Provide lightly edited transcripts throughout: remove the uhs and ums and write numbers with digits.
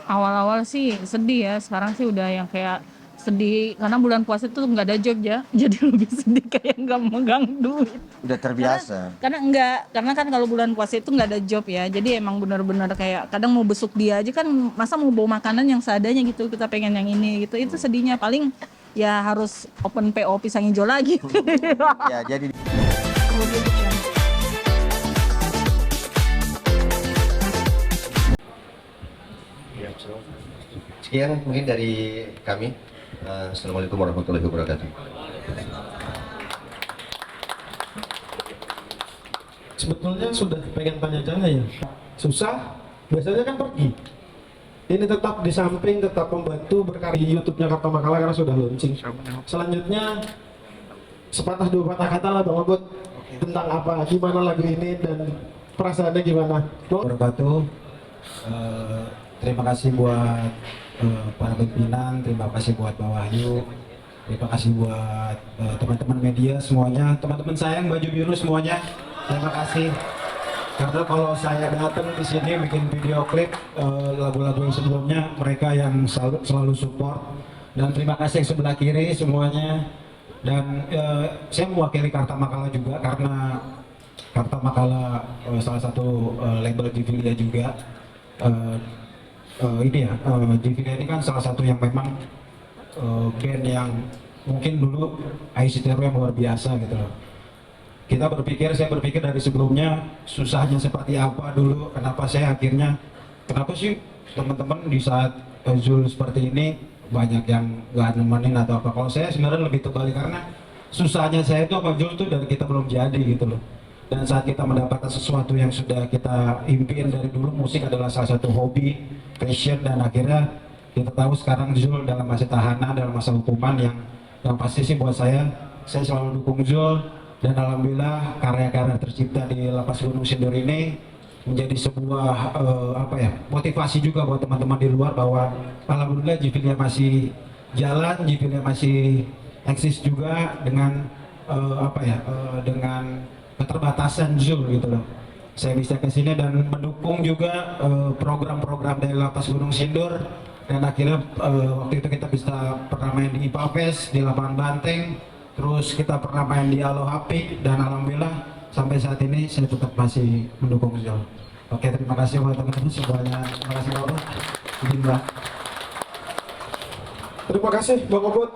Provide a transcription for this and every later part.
Awal-awal sih sedih ya, sekarang sih udah yang kayak sedih karena bulan puasa tuh nggak ada job ya, jadi lebih sedih kayak nggak megang duit. Udah Karena terbiasa. karena kan kalau bulan puasa itu nggak ada job ya, jadi emang benar-benar kayak kadang mau besuk dia aja kan, masa mau bawa makanan yang seadanya gitu, kita pengen yang ini gitu, itu sedihnya paling ya harus open PO pisang hijau lagi. Ya, jadi sekian mungkin dari kami. Assalamualaikum warahmatullahi wabarakatuh. Sebetulnya sudah pengen tanya jangan ya, susah, biasanya kan pergi. Ini tetap di samping, tetap membantu berkarya di YouTube-nya Karta Makala karena sudah launching. Selanjutnya, sepatah dua patah kata lah Bang Obot tentang apa, gimana lagu ini dan perasaannya gimana. Wabarakatuh. Terima kasih buat para pimpinan, terima kasih buat Mbak Wahyu, terima kasih buat teman-teman media semuanya, teman-teman saya yang baju biru semuanya, terima kasih. Karena kalau saya datang di sini bikin video klip lagu-lagu yang sebelumnya, mereka yang selalu support, dan terima kasih yang sebelah kiri semuanya. Dan saya mewakili Karta Makala juga karena Karta Makala salah satu label Divilia juga. Divilia ini kan salah satu yang memang band yang mungkin dulu ICTRU yang luar biasa gitu loh. Saya berpikir dari sebelumnya susahnya seperti apa dulu, kenapa sih teman-teman di saat Zul seperti ini banyak yang gak nemenin atau apa. Kalau saya sebenarnya lebih terbalik karena susahnya saya itu apa Zul tuh dari kita belum jadi gitu loh. Dan saat kita mendapatkan sesuatu yang sudah kita impiin dari dulu, musik adalah salah satu hobi, passion, dan akhirnya kita tahu sekarang Zul dalam masa tahanan, dalam masa hukuman yang pasti sih buat saya selalu dukung Zul. Dan alhamdulillah karya-karya tercipta di Lapas Gunung Sindur ini menjadi sebuah motivasi juga buat teman-teman di luar bahwa alhamdulillah Jivilia masih jalan, Jivilia masih eksis juga dengan dengan keterbatasan Zul gitu loh. Saya bisa ke sini dan mendukung juga program-program dari Lapas Gunung Sindur, dan akhirnya waktu itu kita bisa pernah main di IPA Fest di lapangan Banteng. Terus kita pernah main di Aloha Peak, dan alhamdulillah sampai saat ini saya tetap masih mendukung Zul. Oke, terima kasih buat teman-teman semuanya. Terima kasih Bang Obot. Izin Mbak. Terima kasih Bang Obot.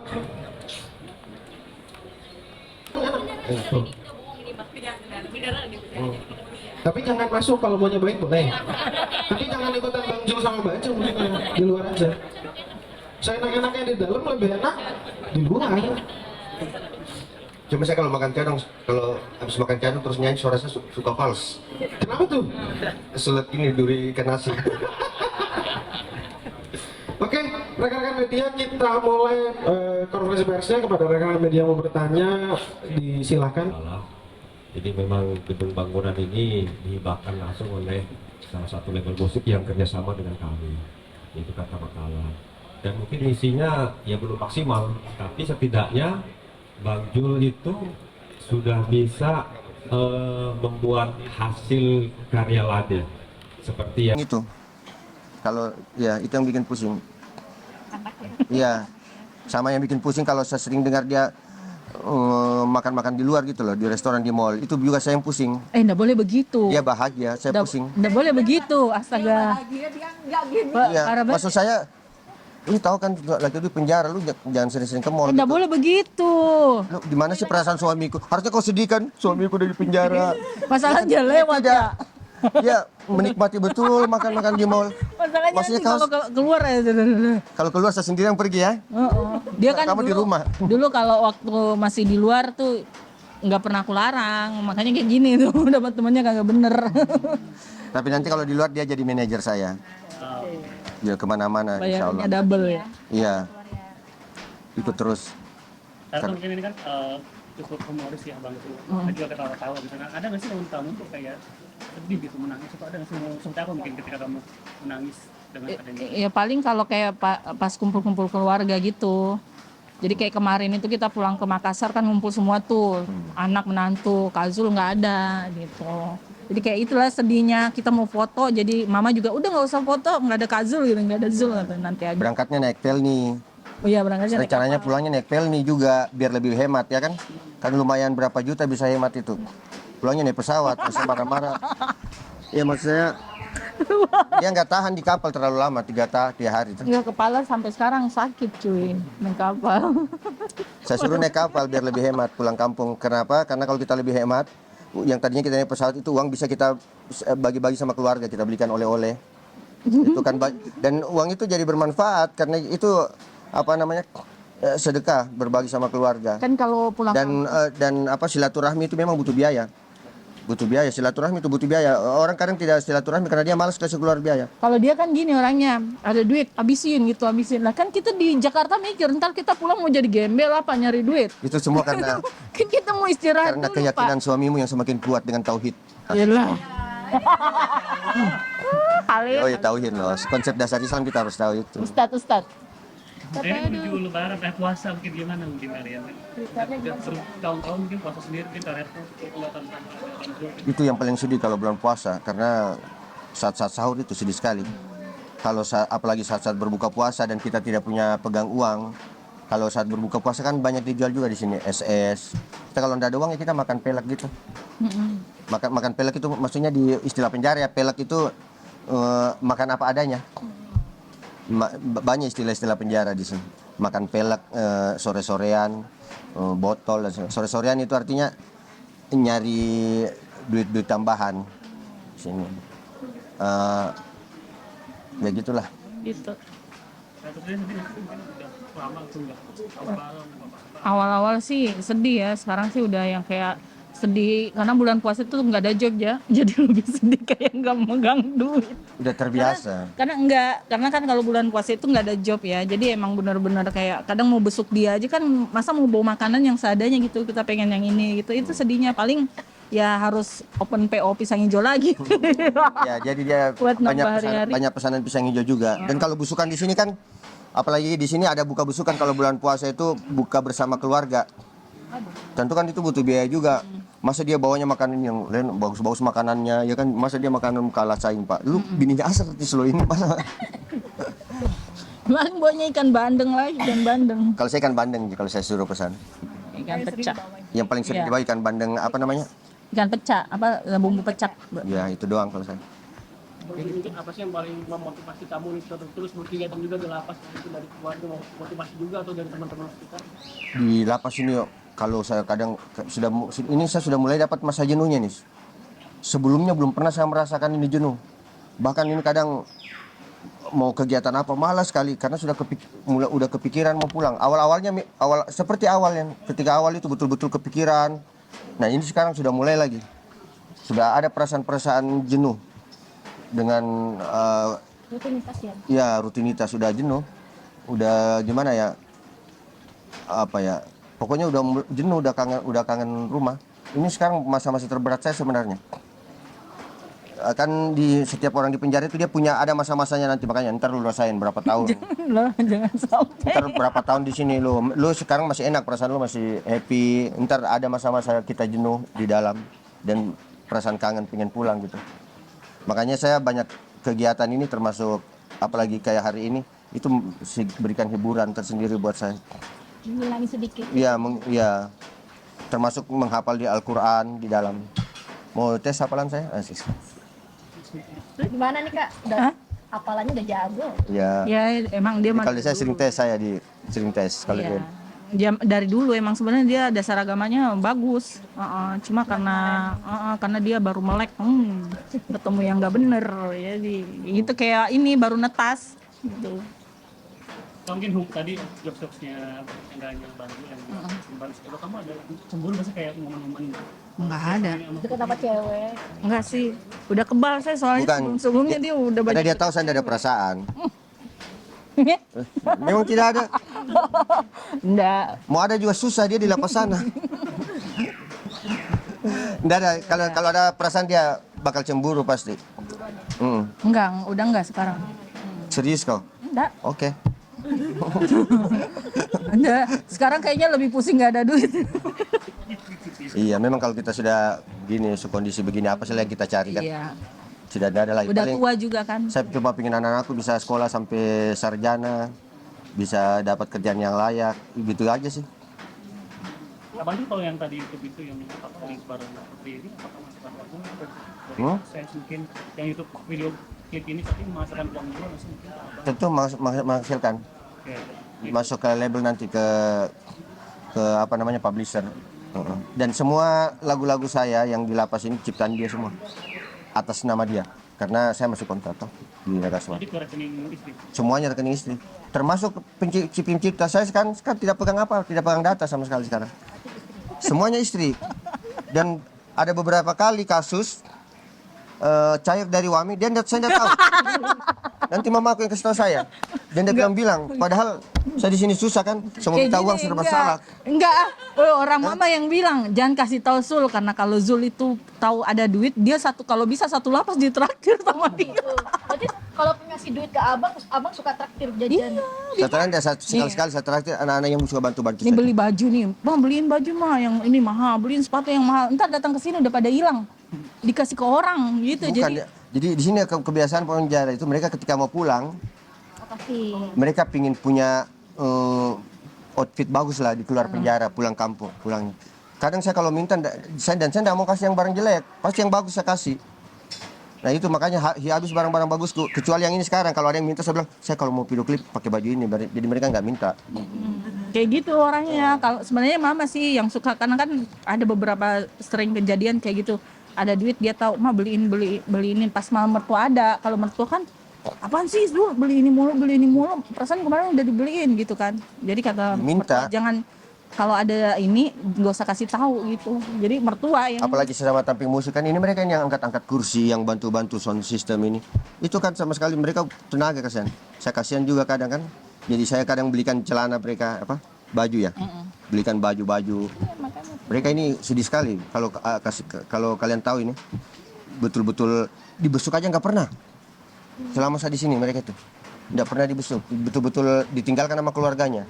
Tapi jangan masuk, kalau mau nyobain boleh. Tapi jangan ikutan Bang Zul sama Mbak Acung di luar aja. Saya enak-enaknya di dalam, lebih enak di luar. Cuma saya kalau habis makan cadang terus nyanyi suara saya suka fals. Kenapa tuh? Kesulit ini duri ikan nasi. Oke, rekan-rekan media, kita mulai konferensi persnya. Kepada rekan-rekan media yang mau bertanya, disilakan. Jadi memang gedung bangunan ini dihibahkan langsung oleh salah satu label musik yang kerjasama dengan kami, yaitu Karta Makala. Dan mungkin isinya ya belum maksimal, tapi setidaknya Bang Jul itu sudah bisa membuat hasil karya lain seperti yang Itu kalau ya itu yang bikin pusing. Iya, sama yang bikin pusing kalau saya sering dengar dia makan-makan di luar gitu loh, di restoran, di mall, itu juga saya yang pusing. Nggak boleh begitu. Dia bahagia, saya pusing. Nggak boleh begitu, astaga. Iya, maksud saya, lu tahu kan lagi di penjara, lu jangan sering-sering ke mall. Nggak gitu. boleh begitu. Lu di mana sih perasaan suamiku? Harusnya kau sedih kan, suamiku udah di penjara. Masalahnya lewat ya. Ya, menikmati betul makan-makan di mall. Masalahnya Maksudnya kalau keluar ya. Kalau keluar saya sendiri yang pergi ya. Dia kan Kamu di rumah. Dulu kalau waktu masih di luar tuh nggak pernah aku larang, makanya kayak gini tuh dapat temannya kagak bener. Tapi nanti kalau di luar dia jadi manajer saya. Ya kemana-mana, insya Allah. Bayarnya double ya. Iya, ikut terus. Karena mungkin ini kan cukup humoris ya Bang itu. Ada juga ketawa-tawa gitu. Ada nggak sih kamu tuh kayak sedih gitu, menangis? Atau ada nggak sih seperti apa mungkin ketika kamu menangis dengan adanya? Ya paling kalau kayak pas kumpul-kumpul keluarga gitu. Jadi kayak kemarin itu kita pulang ke Makassar kan ngumpul semua tuh, anak menantu, Kazul nggak ada gitu. Jadi kayak itulah sedihnya, kita mau foto, jadi mama juga udah nggak usah foto, nggak ada Kazul gitu, nggak ada Zul kata, nanti aja. Berangkatnya naik Pelni. Oh iya berangkatnya naik Rencananya kapal. pulangnya naik Pelni juga biar lebih hemat ya kan? Kan lumayan berapa juta bisa hemat itu. Pulangnya naik pesawat, bisa marah-marah. Ya maksud saya dia nggak tahan di kapal terlalu lama, 3 hari itu. Ya kepala sampai sekarang sakit cuy naik kapal. Saya suruh naik kapal biar lebih hemat pulang kampung. Kenapa? Karena kalau kita lebih hemat, yang tadinya kita naik pesawat itu uang bisa kita bagi-bagi sama keluarga, kita belikan oleh-oleh. Itu kan dan uang itu jadi bermanfaat karena itu apa namanya? Sedekah, berbagi sama keluarga. Kan kalau pulang Dan apa silaturahmi itu memang butuh biaya. Butuh biaya, silaturahmi itu butuh biaya. Orang kadang tidak silaturahmi karena dia malas kasih keluar biaya. kalau dia kan gini orangnya, ada duit habisin gitu habisin. Lah kan kita di Jakarta mikir ntar kita pulang mau jadi gembel apa nyari duit. Itu semua karena Kan kita mau istirahat karena dulu keyakinan Pak. suamimu yang semakin kuat dengan tauhid. Yalah. Kali Oh ya tauhid loh. Konsep dasar Islam kita harus tahu itu. Ustad. Menuju lebaran puasa mungkin gimana mungkin kalian? Tahun-tahun mungkin puasa sendiri mungkin tarifnya kelihatan Itu yang paling sedih kalau bulan puasa karena saat-saat sahur itu sedih sekali. Kalau apalagi saat-saat berbuka puasa dan kita tidak punya pegang uang. Kalau saat berbuka puasa kan banyak dijual juga di sini SS. Kita kalau tidak ada uang ya kita makan pelek gitu. Makan pelek itu maksudnya di istilah penjara ya pelek itu makan apa adanya. Banyak istilah-istilah penjara di sini. Makan pelek sore-sorean, botol dan sore-sorean itu artinya nyari duit-duit tambahan di sini. Ya gitulah. Gitu. lama tuh enggak awal-awal Awal-awal sih sedih ya, sekarang sih udah yang kayak sedih karena bulan puasa itu nggak ada job ya, jadi lebih sedih kayak nggak megang duit. Udah terbiasa. Karena kan kalau bulan puasa itu nggak ada job ya, jadi emang benar-benar kayak kadang mau besuk dia aja kan, masa mau bawa makanan yang seadanya gitu, kita pengen yang ini gitu, itu sedihnya. Paling ya harus open PO pisang hijau lagi. Ya, jadi dia Buat nambah hari-hari. banyak pesanan pisang hijau juga. Dan kalau busukan di sini kan, apalagi di sini ada buka busukan kalau bulan puasa itu buka bersama keluarga. Tentu kan itu butuh biaya juga. Masa dia bawanya makanan yang lain bagus-bagus makanannya, ya kan? Masa dia makanan kalah saing Pak. Lu bininya asal lo ini masa? Bang bawanya ikan bandeng lagi, ikan bandeng. Kalau saya ikan bandeng kalau saya suruh pesan. Ikan pecah. Yang paling sering Iya. dibawa ikan bandeng apa namanya? Ikan pecah, apa bumbu pecak. Ya itu doang kalau saya. mungkin apa sih yang paling memotivasi kamu nih terus berkegiatan juga di lapas, itu dari keluarga motivasi juga atau dari teman-teman kita? Di lapas ini kalau saya kadang saya sudah mulai dapat masa jenuhnya nih. Sebelumnya belum pernah saya merasakan ini jenuh. Bahkan ini kadang mau kegiatan apa malas sekali karena udah kepikiran mau pulang. Seperti awalnya ketika awal itu betul-betul kepikiran. Nah, ini sekarang sudah mulai lagi. Sudah ada perasaan-perasaan jenuh dengan Rutinitas ya. ya rutinitas sudah jenuh. Udah gimana ya? Apa ya? Pokoknya udah jenuh, udah kangen rumah. Ini sekarang masa-masa terberat saya sebenarnya. Kan di setiap orang di penjara itu dia ada masa-masanya nanti, makanya ntar lu rasain berapa tahun. Loh, jangan sampai. Ntar berapa tahun di sini lu sekarang masih enak, perasaan lu masih happy. Ntar ada masa-masa kita jenuh di dalam dan perasaan kangen pengen pulang gitu. Makanya saya banyak kegiatan ini termasuk apalagi kayak hari ini itu berikan hiburan tersendiri buat saya. Hilangi sedikit. Iya, ya. Termasuk menghafal di Al-Qur'an di dalam. Mau tes hafalan saya? Asik. Gimana nih Kak? Udah hafalannya udah jago. Ya. Ya emang dia Kalau saya sering tes sering tes kalau Iya. dia. Dia dari dulu emang sebenarnya dia dasar agamanya bagus. Cuma karena dia baru melek, ketemu yang nggak bener, jadi itu kayak ini baru netas gitu. Atau mungkin tadi jokes-jokesnya enggaknya bantu yang baru kalau kamu ada cemburu masih kayak momen-momen Nggak ada, Deket sama cewek. nggak sih. Udah kebal saya soalnya Bukan. sebelumnya dia udah Karena banyak. dia tahu saya tidak ada perasaan. Memang tidak ada. Nggak. Mau ada juga susah dia di lapas sana. Nggak ada. Kalau ada perasaan dia bakal cemburu pasti. Udah enggak sekarang. Serius kau? Enggak. Oke. Enggak. Sekarang kayaknya lebih pusing nggak ada duit. Iya, memang kalau kita sudah begini, kondisi begini, apa sih yang kita cari kan? Iya. Sudah ada lagi. Udah Paling tua juga kan. saya cuma pengen anak-anakku bisa sekolah sampai sarjana, bisa dapat kerjaan yang layak, gitu aja sih. Abang tuh kalau yang tadi YouTube itu yang apa link bareng seperti ini apakah masukan abang saya mungkin yang YouTube video klip ini tapi menghasilkan uang juga masih mungkin abang? Tentu menghasilkan, Oke. masuk ke label nanti ke apa namanya publisher. Dan semua lagu-lagu saya yang di lapas ini ciptaan dia semua atas nama dia, karena saya masuk kontrak toh di Negaswan. Jadi ke rekening istri. Semuanya rekening istri, termasuk pencipta saya sekarang tidak pegang apa, tidak pegang data sama sekali sekarang. Semuanya istri. Dan ada beberapa kali kasus cair dari Wami, saya tidak tahu. Nanti mama aku yang kasih tahu saya. Dan dia bilang, padahal saya di sini susah kan, semua Kayak minta gini, uang serba salah. Enggak, orang mama yang bilang jangan kasih tahu Zul karena kalau Zul itu tahu ada duit dia kalau bisa satu lapas ditraktir sama dia. Berarti kalau ngasih duit ke abang, abang suka traktir jajan. Setelah dia sekali-sekali saya traktir anak-anak yang suka bantu-bantu Ini saya. beli baju nih, bang beliin baju mah yang ini mahal, beliin sepatu yang mahal. Entar datang ke sini udah pada hilang, dikasih ke orang gitu. Bukan, jadi di sini kebiasaan penjara itu mereka ketika mau pulang, Makasih. mereka pingin punya outfit bagus lah di keluar penjara, pulang kampung, pulang. Kadang saya kalau minta, saya tidak mau kasih yang barang jelek, pasti yang bagus saya kasih. Nah itu makanya habis barang-barang bagusku, kecuali yang ini sekarang. Kalau ada yang minta saya bilang, saya kalau mau video klip pakai baju ini, jadi mereka nggak minta. Kayak gitu orangnya. Kalau sebenarnya mama sih yang suka, karena kan ada beberapa sering kejadian kayak gitu. Ada duit dia tahu, mah beliin pas mama mertua ada. Kalau mertua kan apaan sih Zul beli ini mulu, perasaan kemarin udah dibeliin gitu kan. Jadi kata Minta. mertua, jangan kalau ada ini nggak usah kasih tahu gitu. Jadi mertua yang Apalagi sesama tamping musik kan, ini mereka yang angkat-angkat kursi, yang bantu-bantu sound system ini. Itu kan sama sekali mereka tenaga kasihan. Saya kasihan juga kadang kan. Jadi saya kadang belikan celana mereka baju ya. Belikan baju-baju. Mereka ini sedih sekali kalau kalian tahu ini. Betul-betul dibesuk aja nggak pernah. Selama saya di sini mereka itu tidak pernah dibesuk, betul-betul ditinggalkan sama keluarganya.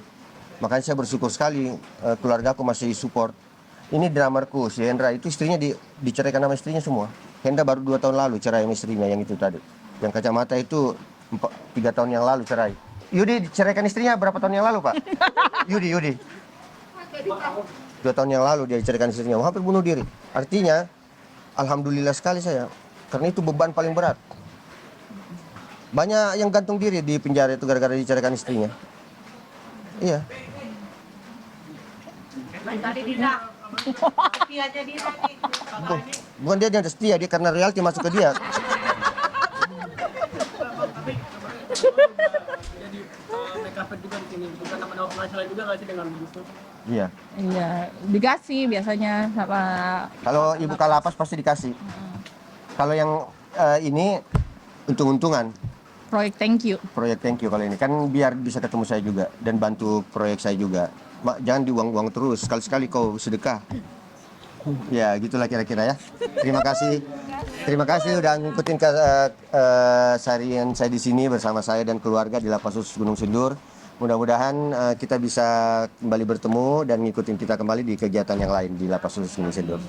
Makanya saya bersyukur sekali keluargaku masih support. Ini dramerku, si Hendra itu istrinya diceraikan sama istrinya semua. Hendra baru 2 tahun lalu cerai sama istrinya yang itu tadi. Yang kacamata itu 3 tahun yang lalu cerai. Yudi diceraikan istrinya berapa tahun yang lalu Pak? Yudi. 2 tahun yang lalu dia diceraikan istrinya, hampir bunuh diri. Artinya, alhamdulillah sekali saya, karena itu beban paling berat. Banyak yang gantung diri di penjara itu gara-gara diceraikan istrinya. Iya. Bukan dia yang setia, dia karena reality masuk ke dia. Jadi make up juga di sini bukan nama penghasilan juga nggak sih dengan begitu? Iya. iya dikasih biasanya sama Kalau ibu kalapas pasti dikasih. Kalau yang ini untung-untungan. proyek thank you. Proyek thank you kalau ini kan biar bisa ketemu saya juga dan bantu proyek saya juga. Jangan diuang-uang terus, sekali-sekali kau sedekah. Ya gitulah kira-kira ya. Terima kasih udah ngikutin seharian saya di sini bersama saya dan keluarga di Lapas Khusus Gunung Sindur. Mudah-mudahan kita bisa kembali bertemu dan ngikutin kita kembali di kegiatan yang lain di Lapas Khusus Gunung Sindur.